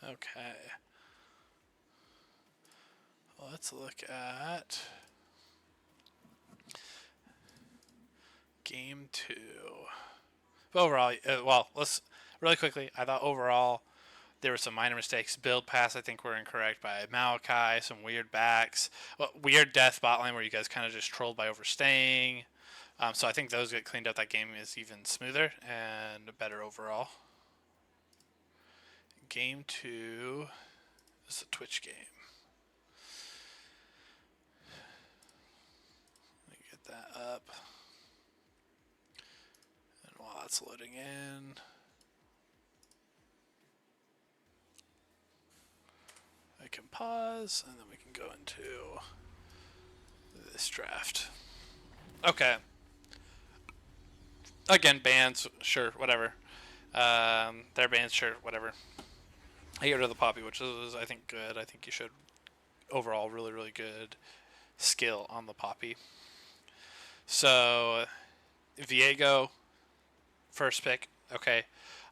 Okay. Let's look at game 2. Overall, well, let's really quickly. I thought overall there were some minor mistakes. Build pass, I think, were incorrect by Malachi. Some weird backs. Well, weird death bot lane where you guys kind of just trolled by overstaying. So I think those get cleaned up. That game is even smoother and better overall. Game 2 is a Twitch game. Let me get that up. And while that's loading in, I can pause and then we can go into this draft. Okay. Again, bans, sure, whatever. Their bans, sure, whatever. I get rid of the Poppy, which is, I think, good. I think you should, overall, really, really good skill on the Poppy. So, Viego, first pick. Okay.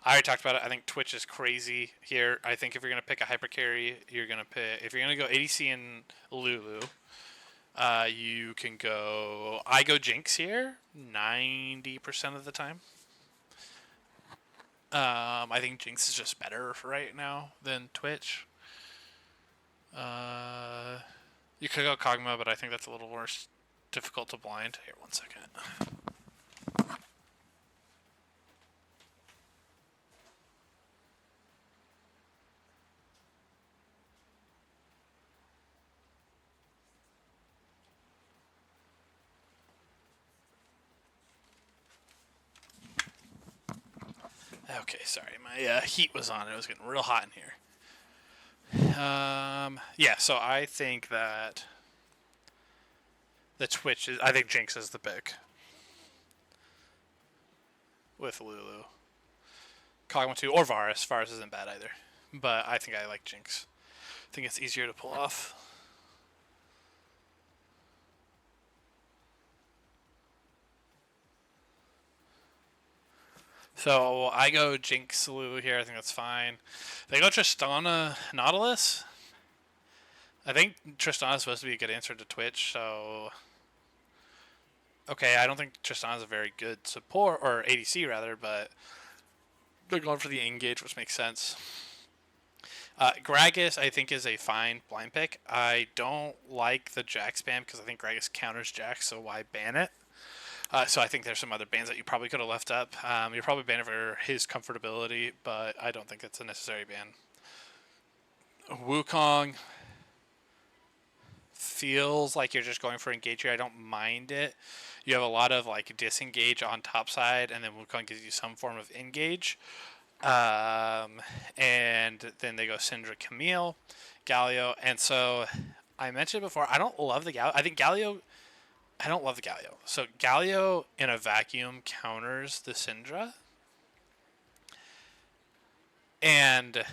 I already talked about it. I think Twitch is crazy here. I think if you're going to pick a hyper carry, you're going to pick. If you're going to go ADC and Lulu, you can go. I go Jinx here 90% of the time. I think Jinx is just better right now than Twitch. You could go Kog'Maw, but I think that's a little worse. Difficult to blind. Here, 1 second. Okay, sorry. My heat was on. It was getting real hot in here. Yeah, so I think that the Twitch is. I think Jinx is the pick with Lulu. Kog'Maw 2 or Varus. Varus isn't bad either. But I think I like Jinx. I think it's easier to pull off. So I go Jinx Lulu here. I think that's fine. They go Tristana Nautilus. I think Tristana's supposed to be a good answer to Twitch, so okay, I don't think Tristana's a very good support or ADC rather, but they're going for the engage, which makes sense. Gragas, I think, is a fine blind pick. I don't like the Jack spam because I think Gragas counters Jack, so why ban it? So I think there's some other bans that you probably could have left up. You're probably banning for his comfortability, but I don't think it's a necessary ban. Wukong feels like you're just going for engage here. I don't mind it. You have a lot of like disengage on top side, and then Wukong gives you some form of engage. And then they go Syndra, Camille, Galio, and so I mentioned before I don't love the Galio. I think Galio. I don't love the Galio. So Galio in a vacuum counters the Syndra, and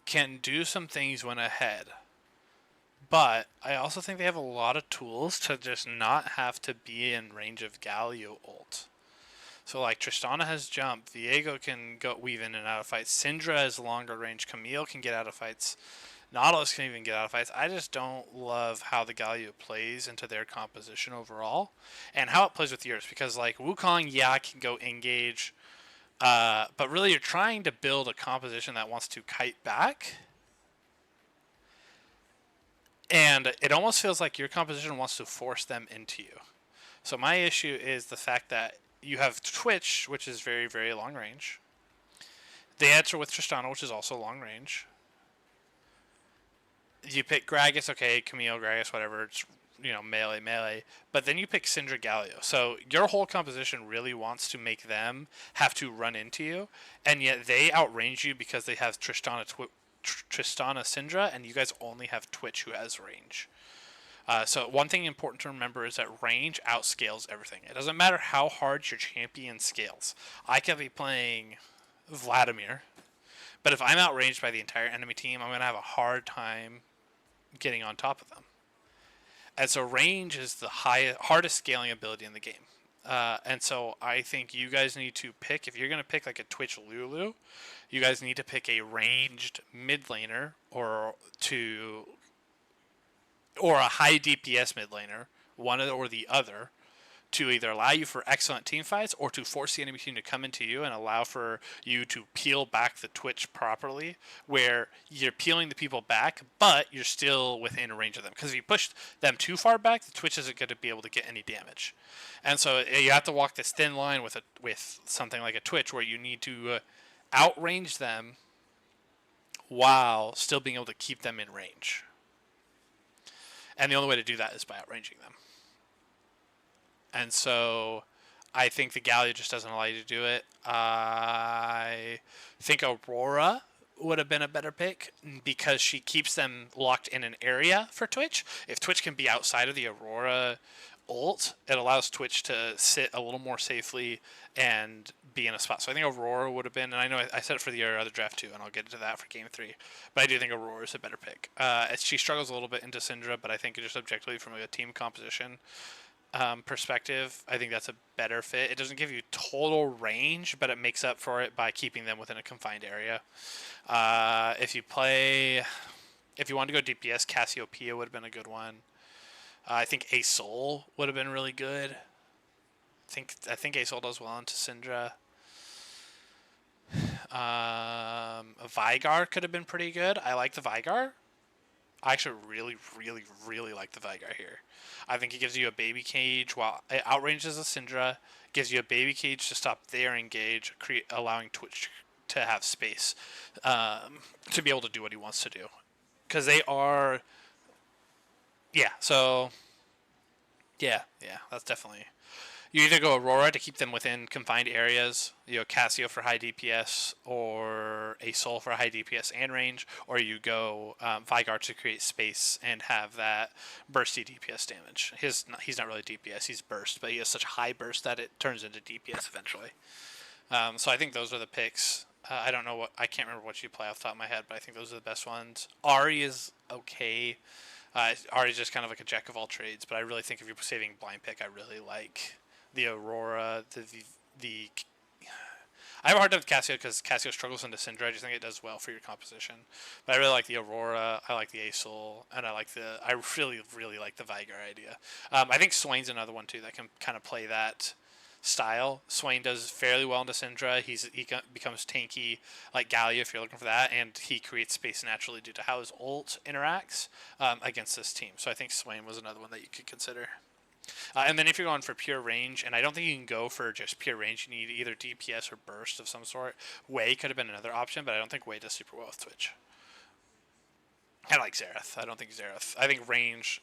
can do some things when ahead. But I also think they have a lot of tools to just not have to be in range of Galio ult. So like Tristana has jump, Viego can go weave in and out of fights, Syndra has longer range, Camille can get out of fights, Nautilus can even get out of fights. I just don't love how the Galio plays into their composition overall, and how it plays with yours. Because like Wukong, yeah, can go engage, but really you're trying to build a composition that wants to kite back. And it almost feels like your composition wants to force them into you. So my issue is the fact that you have Twitch, which is very, very long range. The answer with Tristana, which is also long range. You pick Gragas, okay, Camille, Gragas, whatever. It's, melee. But then you pick Syndra Galio. So your whole composition really wants to make them have to run into you. And yet they outrange you because they have Tristana Syndra, and you guys only have Twitch who has range. So one thing important to remember is that range outscales everything. It doesn't matter how hard your champion scales. I could be playing Vladimir, but if I'm outranged by the entire enemy team, I'm going to have a hard time getting on top of them. And so range is the hardest scaling ability in the game. And so I think you guys need to pick, if you're going to pick like a Twitch Lulu, you guys need to pick a ranged mid laner or a high DPS mid laner, one or the other, to either allow you for excellent team fights or to force the enemy team to come into you and allow for you to peel back the Twitch properly, where you're peeling the people back, but you're still within range of them. Because if you push them too far back, the Twitch isn't going to be able to get any damage. And so you have to walk this thin line with something like a Twitch, where you need to outrange them while still being able to keep them in range. And the only way to do that is by outranging them. And so I think the Galio just doesn't allow you to do it. I think Aurora would have been a better pick because she keeps them locked in an area for Twitch. If Twitch can be outside of the Aurora ult, it allows Twitch to sit a little more safely and be in a spot. So I think Aurora would have been, and I know I said it for the other draft too, and I'll get into that for game 3. But I do think Aurora is a better pick. She struggles a little bit into Syndra, but I think just objectively from a team composition perspective, I think that's a better fit. It doesn't give you total range, but it makes up for it by keeping them within a confined area. If you want to go DPS, Cassiopeia would have been a good one. I think A Soul would have been really good. I think A Soul does well into Syndra. Vigar could have been pretty good. I like the Vigar. I actually really, really, really like the Vigar here. I think it gives you a baby cage while it outranges a Syndra, gives you a baby cage to stop their engage, allowing Twitch to have space to be able to do what he wants to do. Because they are... Yeah, so... Yeah, that's definitely... You either go Aurora to keep them within confined areas, Cassio for high DPS, or a Soul for high DPS and range, or you go Vigar to create space and have that bursty DPS damage. He's not really DPS, he's burst, but he has such high burst that it turns into DPS eventually. So I think those are the picks. I can't remember what you play off the top of my head, but I think those are the best ones. Ahri is okay. Ahri's just kind of like a jack of all trades, but I really think if you're saving blind pick, I really like the Aurora, the I have a hard time with Cassio because Cassio struggles into Syndra. I just think it does well for your composition. But I really like the Aurora, I like the A-Soul, and I really, really like the Vigar idea. I think Swain's another one too that can kind of play that style. Swain does fairly well into Syndra. He becomes tanky like Galio if you're looking for that, and he creates space naturally due to how his ult interacts against this team. So I think Swain was another one that you could consider. And then if you're going for pure range, and I don't think you can go for just pure range, you need either DPS or burst of some sort. Wei could have been another option, but I don't think Wei does super well with Twitch. I like Xerath. I don't think Xerath. I think range,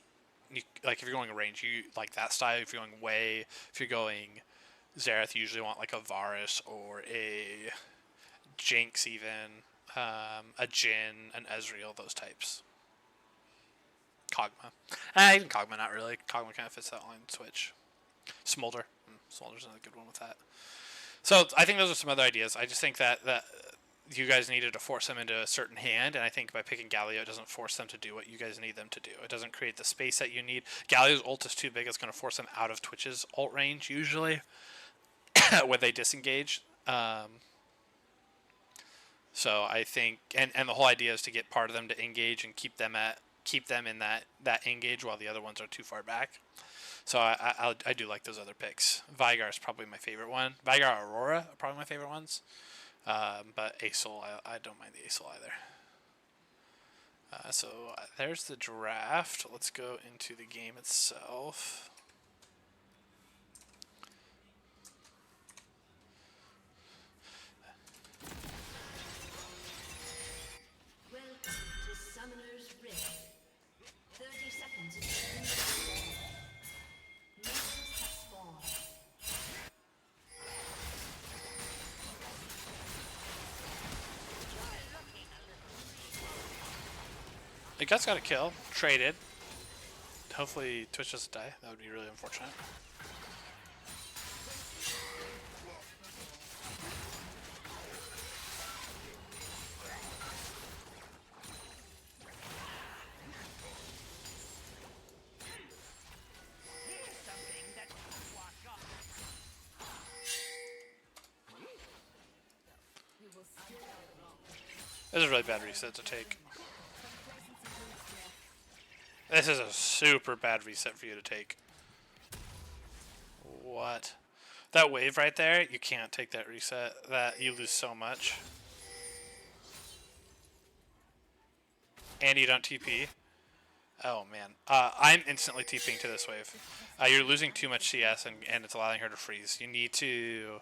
if you're going range, you like that style. If you're going Wei, if you're going Xerath, you usually want like a Varus or a Jinx even, a Jhin, an Ezreal, those types. Kog'Maw. Even Kog'Maw, not really. Kog'Maw kind of fits that line Switch. Smolder. Smolder's another good one with that. So I think those are some other ideas. I just think that you guys needed to force them into a certain hand, and I think by picking Galio, it doesn't force them to do what you guys need them to do. It doesn't create the space that you need. Galio's ult is too big. It's going to force them out of Twitch's ult range, usually, when they disengage. So I think, and the whole idea is to get part of them to engage and keep them in that engage while the other ones are too far back. So I do like those other picks. Vigar is probably my favorite one. Vigar, Aurora are probably my favorite ones. But A-Soul, I don't mind the A-Soul either. So there's the draft. Let's go into the game itself. The Guts got a kill. Traded. Hopefully Twitch doesn't die. That would be really unfortunate. This is a really bad reset to take. This is a super bad reset for you to take. What? That wave right there, you can't take that reset. That you lose so much. And you don't TP. Oh man. I'm instantly TPing to this wave. You're losing too much CS and it's allowing her to freeze. You need to...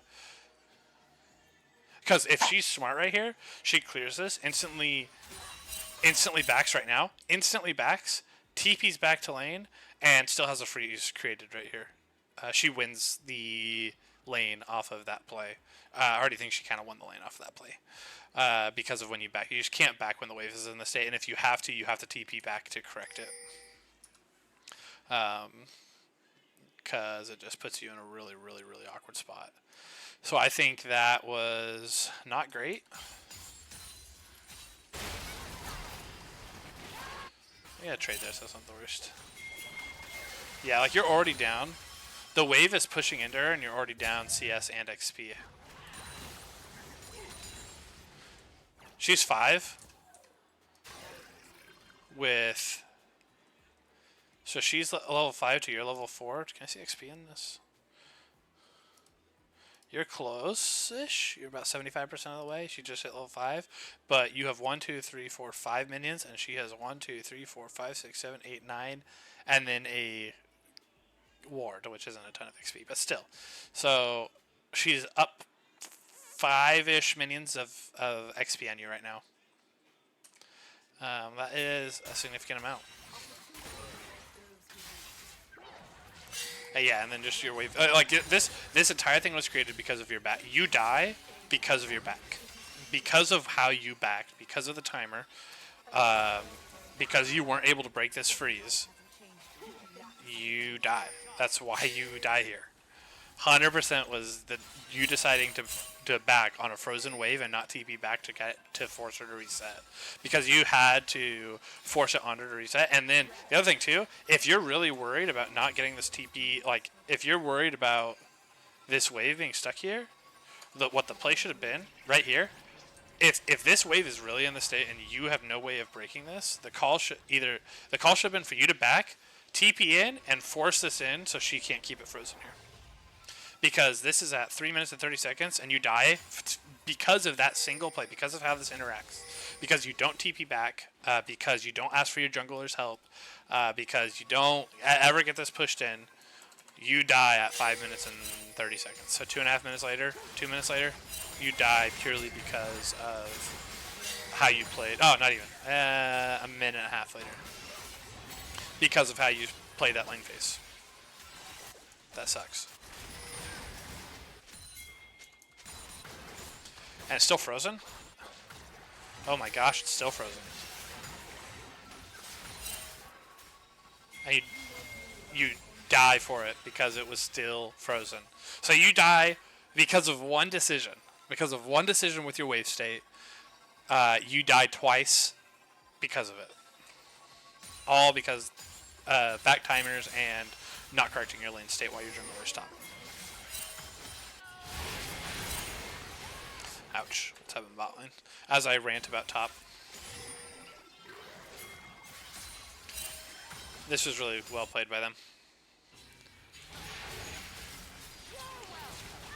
Because if she's smart right here, she clears this, instantly backs right now, instantly backs, TP's back to lane, and still has a freeze created right here. She wins the lane off of that play. I already think she kind of won the lane off of that play. Because of when you back. You just can't back when the wave is in the state, and if you have to TP back to correct it. Because it just puts you in a really, really, really awkward spot. So I think that was not great. Yeah, trade this. That's not the worst. Yeah, like you're already down. The wave is pushing into her, and you're already down CS and XP. She's 5. With... So she's level 5 to your level 4. Can I see XP in this? You're close-ish. You're about 75% of the way. She just hit level 5. But you have 1, 2, 3, 4, 5 minions, and she has 1, 2, 3, 4, 5, 6, 7, 8, 9, and then a ward, which isn't a ton of XP, but still. So she's up 5-ish minions of XP on you right now. That is a significant amount. Yeah, and then just your wave. Like this entire thing was created because of your back. You die because of your back, because of how you backed, because of the timer, because you weren't able to break this freeze. You die. That's why you die here. 100% was you deciding to back on a frozen wave and not TP back to force her to reset, because you had to force it on her to reset. And then the other thing too, if you're really worried about not getting this TP, like if you're worried about this wave being stuck here, what the play should have been right here. If this wave is really in the state and you have no way of breaking this, the call should have been for you to back, TP in, and force this in so she can't keep it frozen here. Because this is at 3 minutes and 30 seconds, and you die because of that single play, because of how this interacts, because you don't TP back, because you don't ask for your jungler's help, because you don't ever get this pushed in. You die at 5 minutes and 30 seconds. So 2.5 minutes later, 2 minutes later, you die purely because of how you played. Oh, not even. A minute and a half later. Because of how you played that lane phase. That sucks. And it's still frozen? Oh my gosh, it's still frozen. And you die for it because it was still frozen. So you die because of one decision. Because of one decision with your wave state. You die twice because of it. All because back timers and not correcting your lane state while your jungler stopped. Ouch. Let's have him bot lane. As I rant about top. This was really well played by them.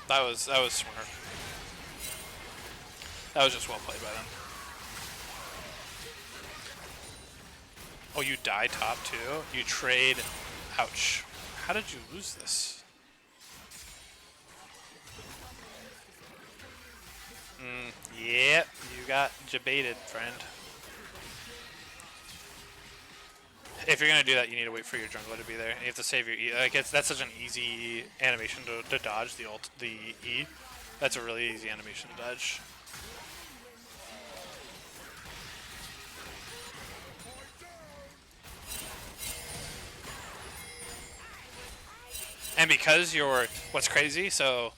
That was smart. That was just well played by them. Oh, you die top too? You trade. Ouch. How did you lose this? Yep, you got jebaited, friend. If you're gonna do that, you need to wait for your jungler to be there. And you have to save your E. Like that's such an easy animation to dodge the E. That's a really easy animation to dodge. And because what's crazy, so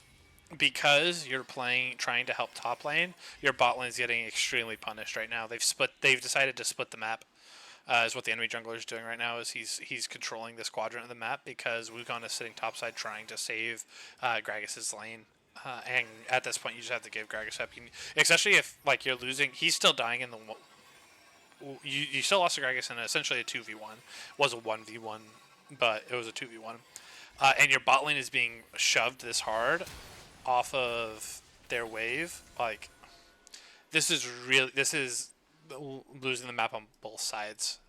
because you're trying to help top lane, your bot lane is getting extremely punished right now. They've decided to split the map. Is what the enemy jungler is doing right now. Is he's controlling this quadrant of the map because Wukong is sitting topside trying to save Gragas's lane And at this point, you just have to give Gragas up. Especially if like you're losing, he's still dying in the. You still lost to Gragas in essentially a 2v1. Was a 1v1, but it was a 2v1. And your bot lane is being shoved this hard off of their wave. Like this is losing the map on both sides.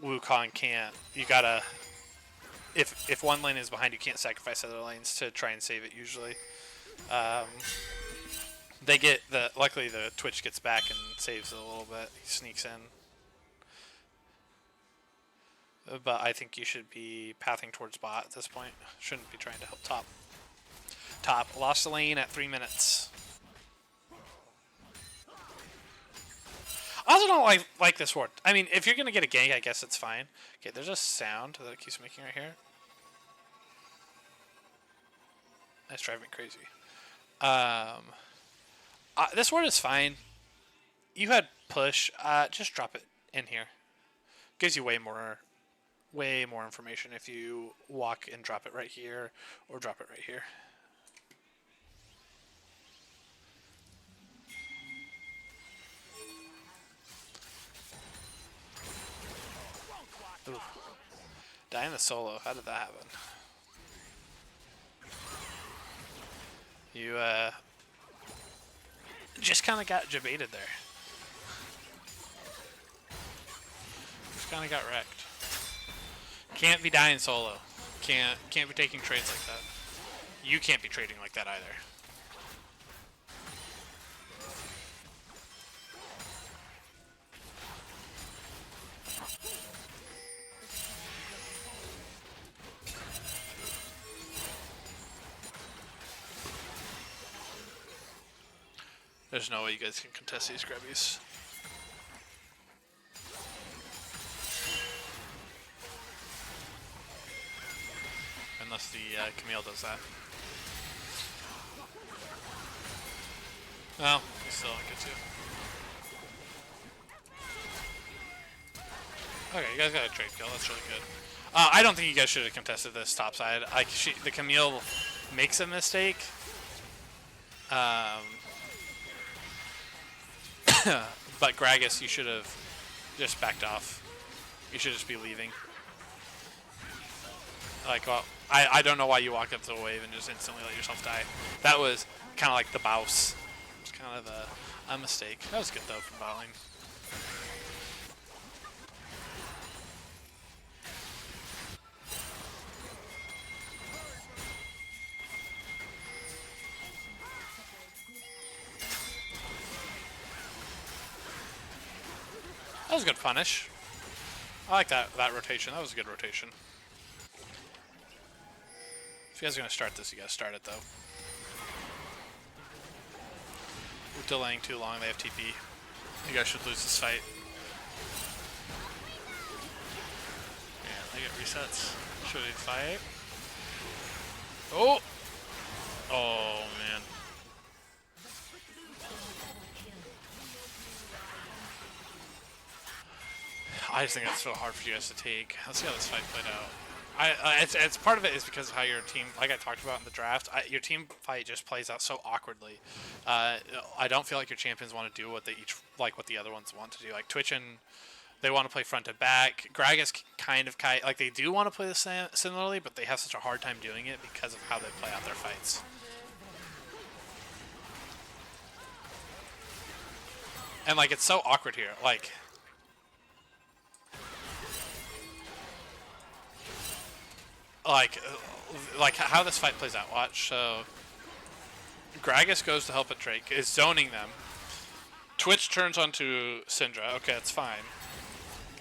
Wukong can't. You gotta. If one lane is behind, you can't sacrifice other lanes to try and save it. Usually, they get the. Luckily, the Twitch gets back and saves it a little bit. He sneaks in, but I think you should be pathing towards bot at this point. Shouldn't be trying to help top. Top lost the lane at 3 minutes. I also don't like this ward. I mean, if you're gonna get a gank, I guess it's fine. Okay, there's a sound that it keeps making right here. That's driving me crazy. This ward is fine. You had push. Just drop it in here. Gives you way more information if you walk and drop it right here, or drop it right here. Ooh. Die in the solo. How did that happen? You just kind of got jebaited there. Just kind of got wrecked. Can't be dying solo. Can't be taking trades like that. You can't be trading like that either. There's no way you guys can contest these grubbies. Unless the Camille does that. No, he still don't get you. Okay, you guys got a trade kill. That's really good. I don't think you guys should have contested this top side. The Camille makes a mistake. But Gragas, you should have just backed off. You should just be leaving. Like, well, I don't know why you walked up to the wave and just instantly let yourself die. That was kind of like the bouse. It was kind of a mistake. That was good, though, from bot lane. That was a good punish. I like that rotation. That was a good rotation. If you guys are going to start this, you got to start it, though. We're delaying too long. They have TP. You guys should lose this fight. Yeah, they get resets. Should we fight? Oh! Oh, man. I just think that's so hard for you guys to take. Let's see how this fight played out. It's part of it is because of how your team, like I talked about in the draft, your team fight just plays out so awkwardly. I don't feel like your champions want to do what they each like what the other ones want to do. Like Twitch and they want to play front to back. Gragas kind of like they do want to play the same similarly, but they have such a hard time doing it because of how they play out their fights. And like it's so awkward here. Like how this fight plays out. Watch. So Gragas goes to help at Drake, is zoning them. Twitch turns onto Syndra. Okay, that's fine.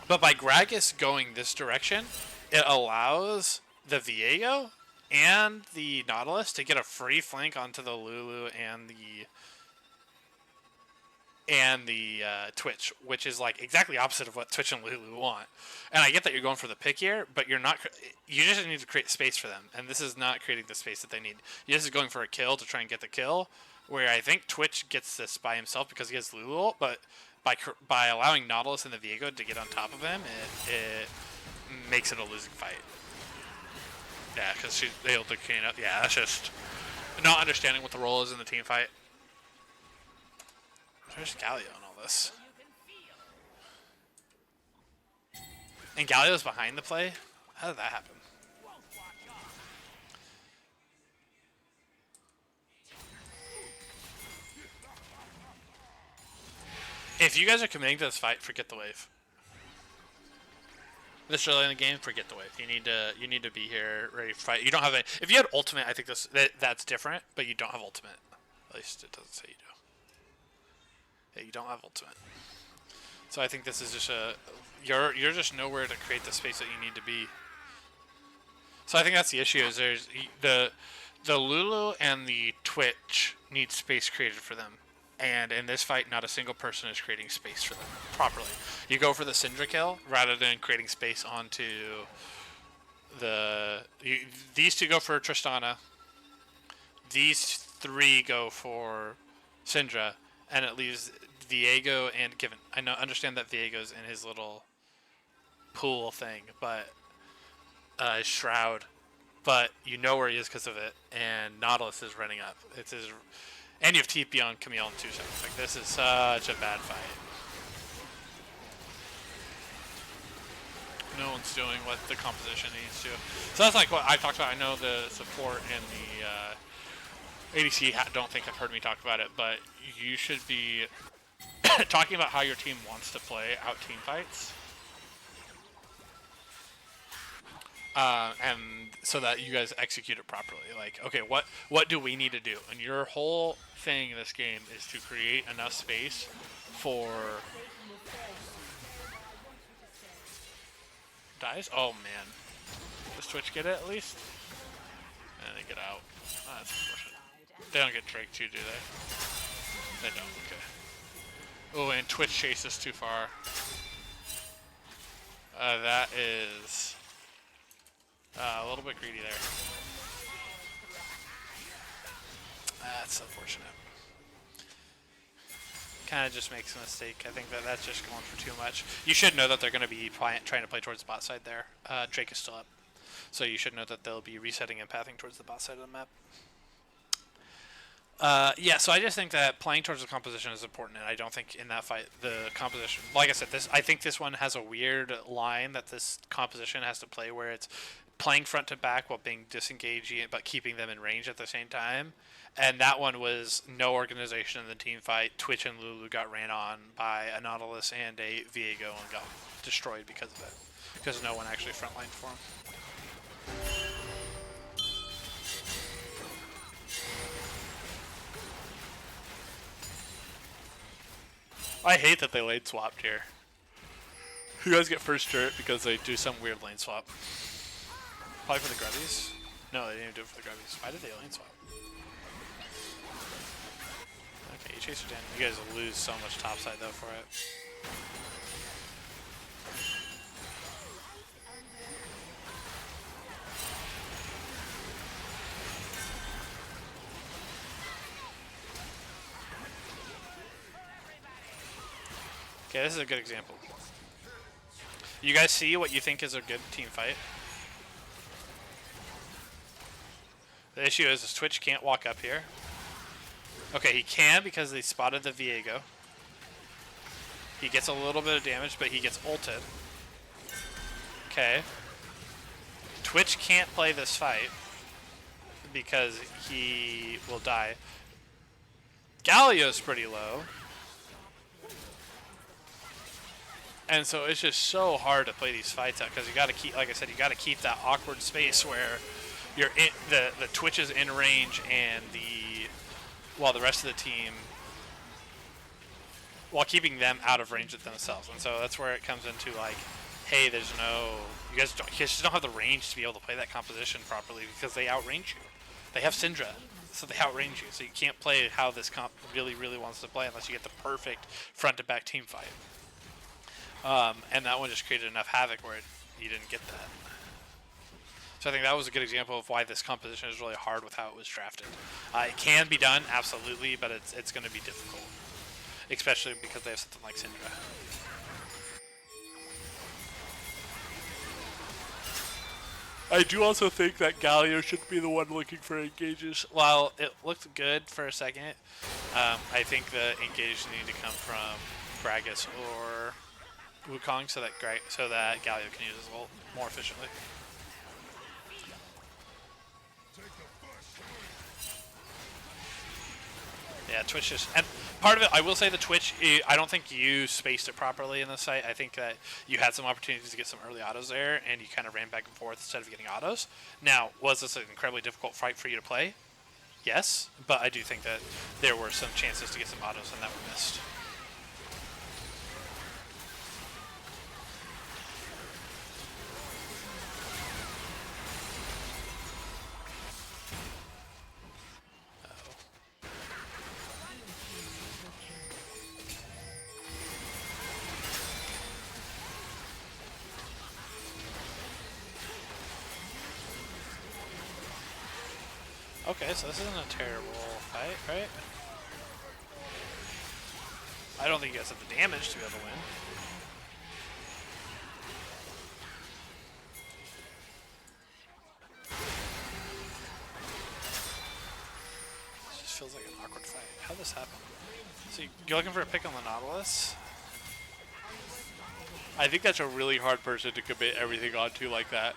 But by Gragas going this direction, it allows the Viego and the Nautilus to get a free flank onto the Lulu and the Twitch, which is like exactly opposite of what Twitch and Lulu want. And I get that you're going for the pick here, but you're not. You just need to create space for them, and this is not creating the space that they need. You're just going for a kill to try and get the kill, where I think Twitch gets this by himself because he has Lulu ult, but by allowing Nautilus and the Viego to get on top of him, it makes it a losing fight. Yeah, because they ult the Kane up. Yeah, not understanding what the role is in the team fight. There's Galio and all this. And Galio's behind the play? How did that happen? If you guys are committing to this fight, forget the wave. This early in the game, forget the wave. You need to be here ready to fight. You don't have a. If you had ultimate, I think that's different. But you don't have ultimate. At least it doesn't say you do. Yeah, you don't have ultimate. So I think this is just a. You're just nowhere to create the space that you need to be. So I think that's the issue. Is there's the Lulu and the Twitch need space created for them. And in this fight, not a single person is creating space for them properly. You go for the Syndra kill rather than creating space onto the... these two go for Tristana. These three go for Syndra. And it leaves Viego and Given. I understand that Viego's in his little pool thing, but... Shroud. But you know where he is because of it. And Nautilus is running up. It's his... And you have TP on Camille in 2 seconds. Like, this is such a bad fight. No one's doing what the composition needs to. So that's like what I talked about. I know the support and the ADC don't think have heard me talk about it, but you should be talking about how your team wants to play out team fights. And so that you guys execute it properly. Like, okay, what do we need to do? And your whole thing in this game is to create enough space for... Dies? Oh, man. Does Twitch get it, at least? And they get out. Oh, that's unfortunate. They don't get Drake, too, do they? They don't, okay. Oh, and Twitch chases too far. That is... a little bit greedy there. That's unfortunate. Kind of just makes a mistake. I think that's just going for too much. You should know that they're going to be trying to play towards the bot side there. Drake is still up. So you should know that they'll be resetting and pathing towards the bot side of the map. Yeah, so I just think that playing towards the composition is important, and I don't think in that fight the composition... Like I said, I think this one has a weird line that this composition has to play where it's playing front to back while being disengaging but keeping them in range at the same time. And that one was no organization in the team fight. Twitch and Lulu got ran on by a Nautilus and a Viego and got destroyed because of it. Because no one actually frontlined for him. I hate that they lane swapped here. You guys get first turret because they do some weird lane swap. Probably for the Grubbies? No, they didn't even do it for the Grubbies. Why did they lane swap? Okay, you chase her down. You guys will lose so much topside though for it. Okay, this is a good example. You guys see what you think is a good team fight? The issue is Twitch can't walk up here. Okay, he can because they spotted the Viego. He gets a little bit of damage, but he gets ulted. Okay. Twitch can't play this fight because he will die. Galio's pretty low. And so it's just so hard to play these fights out because you got to keep, like I said, you got to keep that awkward space where you're in, the Twitch is in range and while the rest of the team, while keeping them out of range of themselves. And so that's where it comes into like, hey, there's no, you guys just don't have the range to be able to play that composition properly because they outrange you. They have Syndra, so they outrange you. So you can't play how this comp really, really wants to play unless you get the perfect front to back team fight. And that one just created enough havoc where you didn't get that. So I think that was a good example of why this composition is really hard with how it was drafted. It can be done, absolutely, but it's going to be difficult. Especially because they have something like Syndra. I do also think that Galio should be the one looking for engages. While it looked good for a second, I think the engages need to come from Gragas or Wukong so that Galio can use his ult more efficiently. Yeah, Twitch just... And part of it, I will say the Twitch, I don't think you spaced it properly in the site. I think that you had some opportunities to get some early autos there, and you kind of ran back and forth instead of getting autos. Now, was this an incredibly difficult fight for you to play? Yes, but I do think that there were some chances to get some autos and that were missed. Okay, so this isn't a terrible fight, right? I don't think you guys have the damage to be able to win. This just feels like an awkward fight. How'd this happen? So you're looking for a pick on the Nautilus? I think that's a really hard person to commit everything onto like that.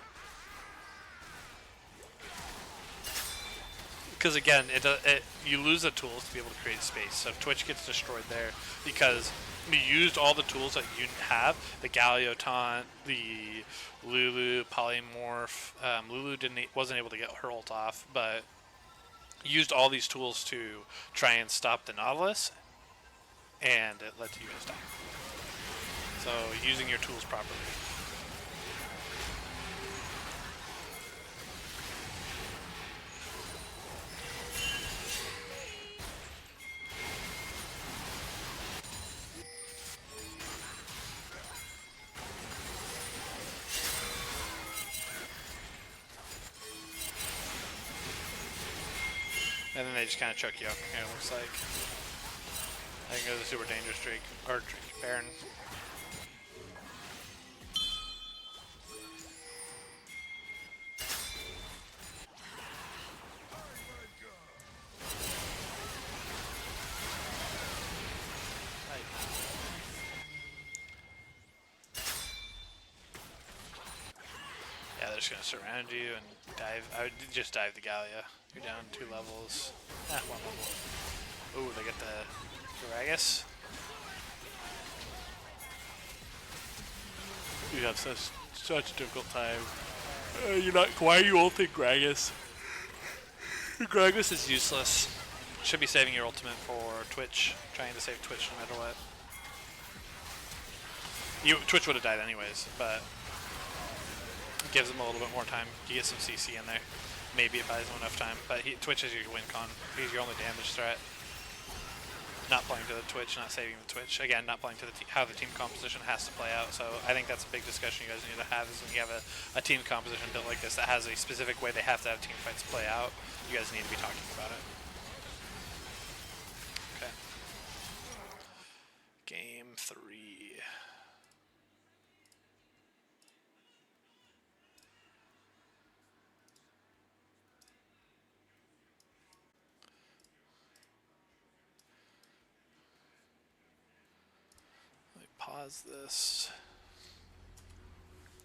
Because again, you lose the tools to be able to create space. So if Twitch gets destroyed there, because you used all the tools that you have, the Galio taunt, the Lulu polymorph. Lulu wasn't able to get her ult off, but used all these tools to try and stop the Nautilus, and it led to you guys dying. So using your tools properly. And then they just kind of choke you up from here, it looks like. I think it was a super dangerous Drake, or Drake Baron. Yeah, they're just going to surround you and dive. I would just dive the Gallia. You're down 2 levels. Ah, 1 level. Ooh, they get the Gragas. You have such a difficult time. You're not. Why are you ulting Gragas? Gragas is useless. Should be saving your ultimate for Twitch. Trying to save Twitch no matter what. Twitch would have died anyways, but it gives him a little bit more time. You get some CC in there. Maybe it buys him enough time, but Twitch is your win con. He's your only damage threat. Not playing to the Twitch, not saving the Twitch. Again, not playing to how the team composition has to play out. So I think that's a big discussion you guys need to have is when you have a team composition built like this that has a specific way they have to have team fights play out, you guys need to be talking about it. Okay. Game 3. Pause this.